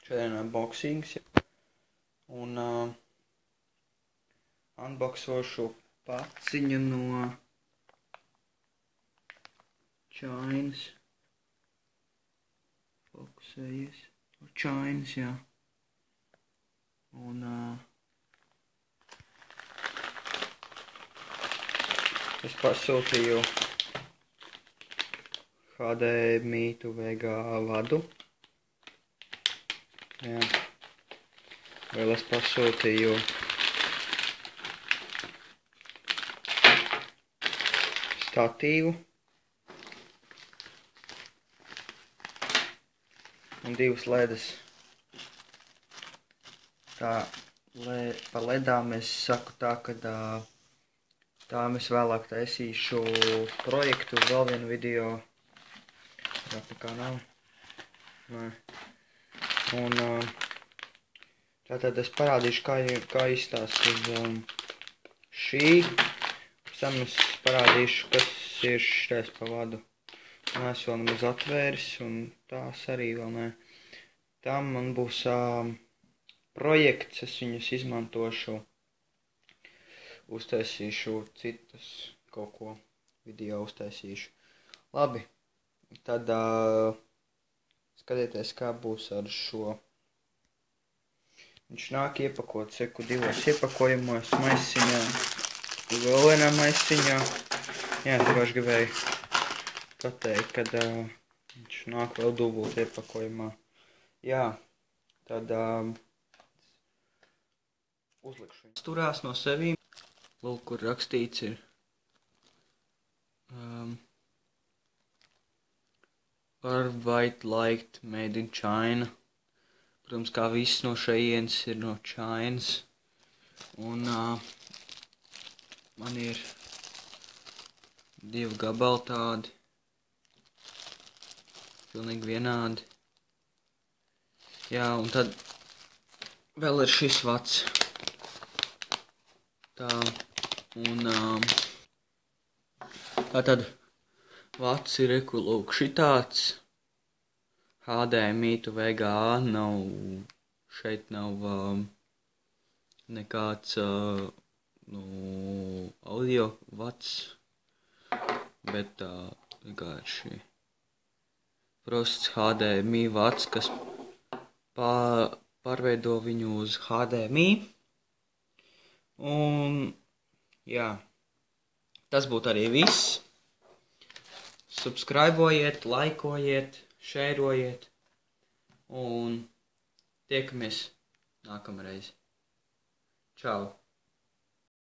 Šodien unboxings un unboxošu paciņu no Chainas. Fokusējies. Chainas, jā. Un es pasūtīju HDMI to VGA vadu. Jā. Vēl es pasūtīju statīvu un divas ledas. Tā, par ledām es saku tā, ka tām es vēlāk taisīšu projektu uz vēl vienu video. Tā nekā nav. Nē. Un tātad es parādīšu, kā izstāsta šī. Pēc tam es parādīšu, kas ir šitais pa vadu. Un es vēl nemaz atvēris, un tās arī vēl nē. Tam man būs projekts, es viņus izmantošu. Uztaisīšu citus kaut ko video uztaisīšu. Labi, tad skatieties, kā būs ar šo. Viņš nāk iepakots divos iepakojumos, maisiņā, vēl vienā maisiņā. Jā, tikko gribēju pateikt, kad viņš nāk vēl dubult iepakojumā. Jā, tad uzlikšu viņu. Turās no sevīm. Lūk, kur rakstīts ir White Light Made in China. Protams, kā viss no šejienes ir no Chainas. Un man ir divi gabali tādi. Pilnīgi vienādi. Jā, un tad vēl ir šis vads. Tā, un tātad vads ir lūk šitāds. HDMI to VGA nav, šeit nav nekāds audio vads, bet vienkārši prosts HDMI vads, kas pārveido viņu uz HDMI. Un jā, tas būtu arī viss. Subscribojiet, laikojiet, šērojiet un tiekamies nākamreiz. Čau!